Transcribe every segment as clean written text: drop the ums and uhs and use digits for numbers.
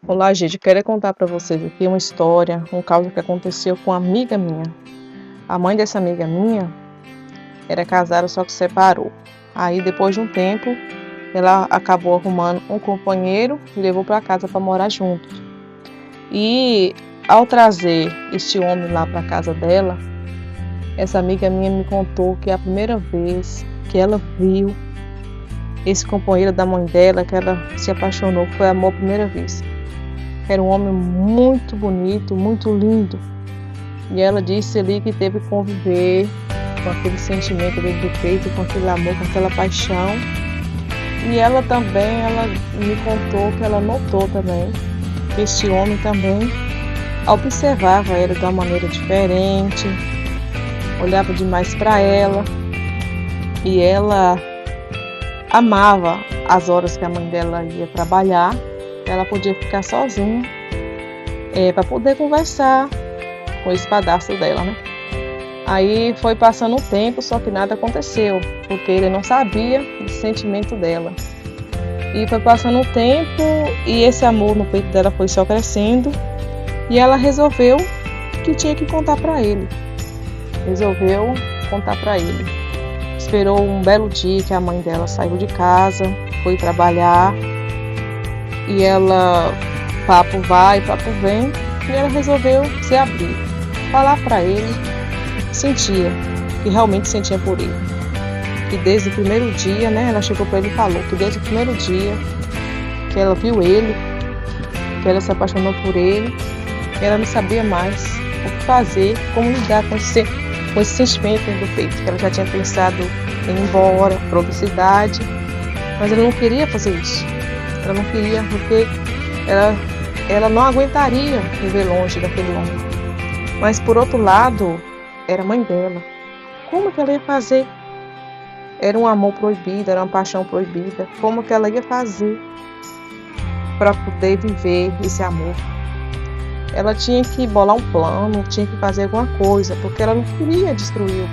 Olá, gente. Quero contar para vocês aqui uma história, um caso que aconteceu com uma amiga minha. A mãe dessa amiga minha era casada, só que separou. Aí, depois de um tempo, ela acabou arrumando um companheiro e levou para casa para morar junto. E ao trazer este homem lá para casa dela, essa amiga minha me contou que a primeira vez que ela viu esse companheiro da mãe dela, que ela se apaixonou, foi amor à primeira vez. Era um homem muito bonito, muito lindo. E ela disse ali que teve que conviver com aquele sentimento dentro do peito, com aquele amor, com aquela paixão. E ela também, ela me contou que ela notou também que este homem também observava ela de uma maneira diferente, olhava demais para ela. E ela amava as horas que a mãe dela ia trabalhar. Ela podia ficar sozinha para poder conversar com esse padastro dela, né? Aí foi passando o tempo, só que nada aconteceu, porque ele não sabia do sentimento dela. E foi passando o tempo e esse amor no peito dela foi só crescendo e ela resolveu que tinha que contar para ele. Resolveu contar para ele. Esperou um belo dia que a mãe dela saiu de casa, foi trabalhar. E ela, papo vai, papo vem, e ela resolveu se abrir, falar para ele que sentia, que realmente sentia por ele. Que desde o primeiro dia, né, ela chegou para ele e falou que desde o primeiro dia que ela viu ele, que ela se apaixonou por ele, ela não sabia mais o que fazer, como lidar com esse sentimento dentro do peito, que ela já tinha pensado em ir embora para outra cidade, mas ela não queria fazer isso. Ela não queria porque ela não aguentaria viver longe daquele homem. Mas por outro lado, era a mãe dela. Como que ela ia fazer? Era um amor proibido, era uma paixão proibida. Como que ela ia fazer para poder viver esse amor? Ela tinha que bolar um plano, tinha que fazer alguma coisa, porque ela não queria destruir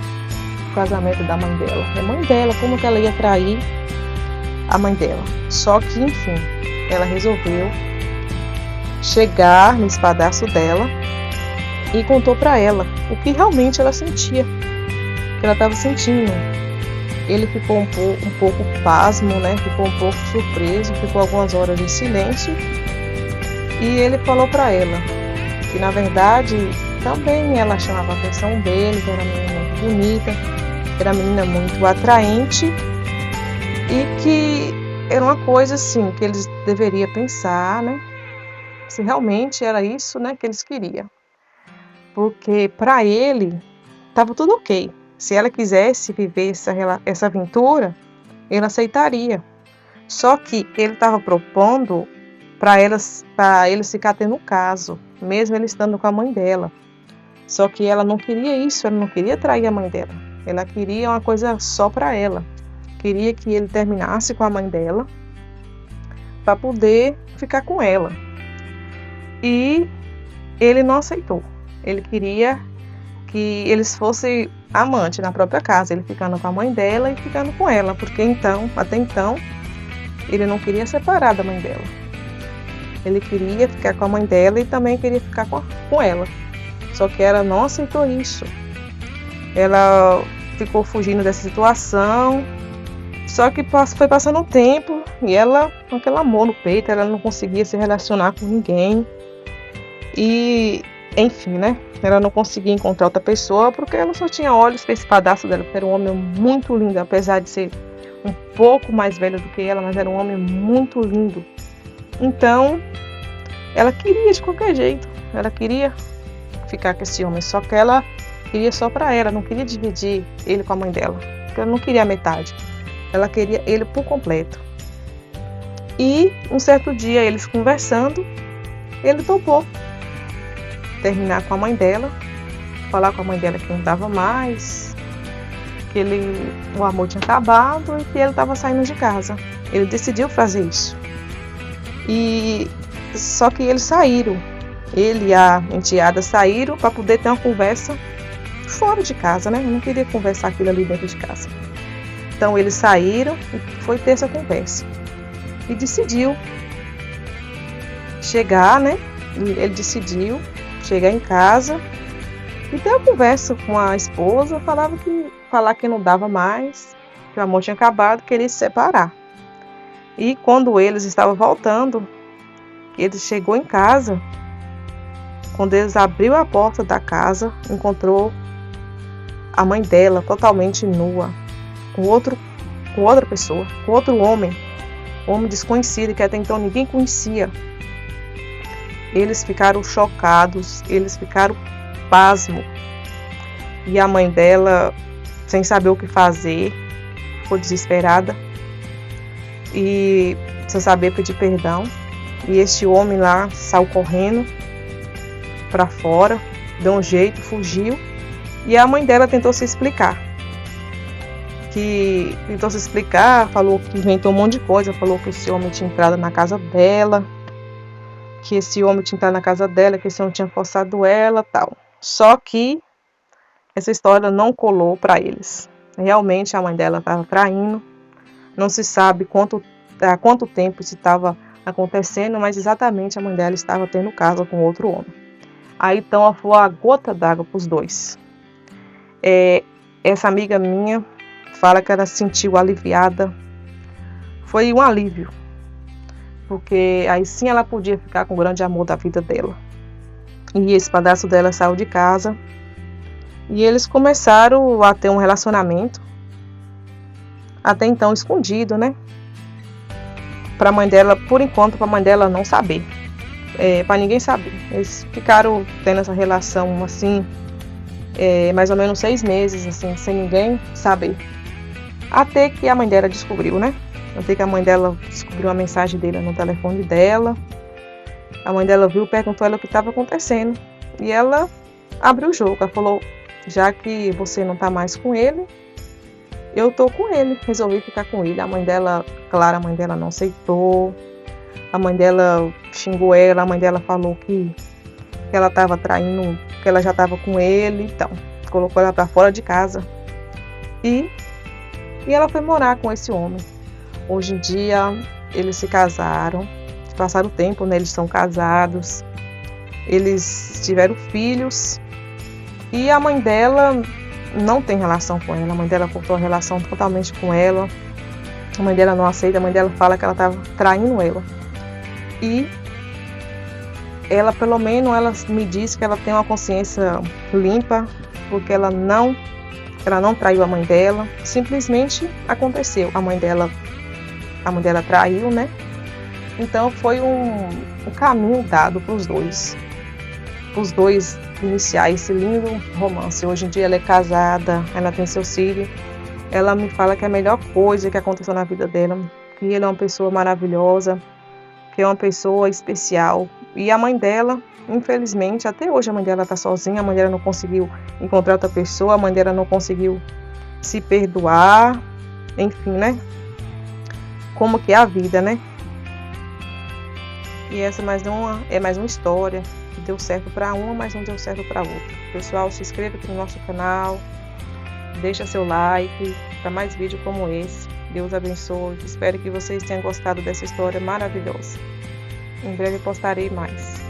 o casamento da mãe dela. É a mãe dela, como que ela ia trair a mãe dela? Só que, enfim, ela resolveu chegar no espadaço dela e contou para ela o que realmente ela sentia, o que ela estava sentindo. Ele ficou um pouco pasmo, né? Ficou um pouco surpreso, ficou algumas horas em silêncio e ele falou para ela que, na verdade, também ela chamava a atenção dele, que era uma menina muito bonita, era uma menina muito atraente e que era uma coisa assim que eles deveriam pensar, né? Se realmente era isso, né, que eles queriam. Porque para ele estava tudo ok. Se ela quisesse viver essa aventura, ele aceitaria. Só que ele estava propondo para eles ficar tendo um caso, mesmo ele estando com a mãe dela. Só que ela não queria isso, ela não queria trair a mãe dela. Ela queria uma coisa só para ela. Queria que ele terminasse com a mãe dela para poder ficar com ela. E ele não aceitou. Ele queria que eles fossem amantes na própria casa, ele ficando com a mãe dela e ficando com ela, porque até então, ele não queria separar da mãe dela. Ele queria ficar com a mãe dela e também queria ficar com ela. Só que ela não aceitou isso. Ela ficou fugindo dessa situação. Só que foi passando o tempo e ela, com aquele amor no peito, ela não conseguia se relacionar com ninguém. E, enfim, né? Ela não conseguia encontrar outra pessoa porque ela só tinha olhos para esse padastro dela, que era um homem muito lindo, apesar de ser um pouco mais velho do que ela, mas era um homem muito lindo. Então, ela queria de qualquer jeito, ela queria ficar com esse homem, só que ela queria só para ela, não queria dividir ele com a mãe dela, porque ela não queria a metade. Ela queria ele por completo. E um certo dia, eles conversando, ele topou terminar com a mãe dela, falar com a mãe dela que não dava mais, que o amor tinha acabado e que ele estava saindo de casa. Ele decidiu fazer isso. E só que eles saíram. Ele e a enteada saíram para poder ter uma conversa fora de casa, né? Eu não queria conversar aquilo ali dentro de casa. Então eles saíram e foi ter essa conversa. E decidiu chegar, né? Ele decidiu chegar em casa e ter uma conversa com a esposa, falar que não dava mais, que o amor tinha acabado, queria se separar. E quando eles estavam voltando, ele chegou em casa, quando eles abriu a porta da casa, encontrou a mãe dela totalmente nua, com outra pessoa, com outro homem desconhecido que até então ninguém conhecia. Eles ficaram chocados, eles ficaram pasmos. E a mãe dela, sem saber o que fazer, ficou desesperada e sem saber pedir perdão. E este homem lá saiu correndo para fora, deu um jeito, fugiu. E a mãe dela tentou se explicar. Falou que inventou um monte de coisa, falou que esse homem tinha entrado na casa dela, que esse homem tinha forçado ela, tal. Só que essa história não colou para eles. Realmente a mãe dela estava traindo. Não se sabe há quanto tempo isso estava acontecendo, mas exatamente a mãe dela estava tendo casa com outro homem. Aí então foi a gota d'água para os dois. Essa amiga minha fala que ela se sentiu aliviada. Foi um alívio, porque aí sim ela podia ficar com o grande amor da vida dela. E esse padrasto dela saiu de casa e eles começaram a ter um relacionamento, até então escondido, né? Para a mãe dela, por enquanto, para a mãe dela não saber, para ninguém saber. Eles ficaram tendo essa relação assim, mais ou menos 6 meses, assim, sem ninguém saber. Até que a mãe dela descobriu, né? Até que a mãe dela descobriu a mensagem dele no telefone dela. A mãe dela viu, perguntou ela o que estava acontecendo. E ela abriu o jogo. Ela falou, já que você não está mais com ele, eu tô com ele. Resolvi ficar com ele. A mãe dela não aceitou. A mãe dela xingou ela. A mãe dela falou que ela estava traindo, que ela já estava com ele. Então, colocou ela para fora de casa. E ela foi morar com esse homem. Hoje em dia, eles se casaram. Passaram o tempo, né? Eles são casados. Eles tiveram filhos. E a mãe dela não tem relação com ela. A mãe dela cortou a relação totalmente com ela. A mãe dela não aceita. A mãe dela fala que ela estava traindo ela. E ela, pelo menos, ela me diz que ela tem uma consciência limpa, porque ela não traiu a mãe dela. Simplesmente aconteceu. A mãe dela traiu, né? Então foi um caminho dado para os dois iniciar esse lindo romance. Hoje em dia ela é casada, ela tem seu filho. Ela me fala que é a melhor coisa que aconteceu na vida dela, que ele é uma pessoa maravilhosa, que é uma pessoa especial. E a mãe dela, infelizmente, até hoje a mãe dela está sozinha, a mãe dela não conseguiu encontrar outra pessoa, a mãe dela não conseguiu se perdoar, enfim, né? Como que é a vida, né? E essa é mais uma história que deu certo para uma, mas não deu certo para outra. Pessoal, se inscreva aqui no nosso canal, deixa seu like para mais vídeos como esse. Deus abençoe. Espero que vocês tenham gostado dessa história maravilhosa. Em breve postarei mais.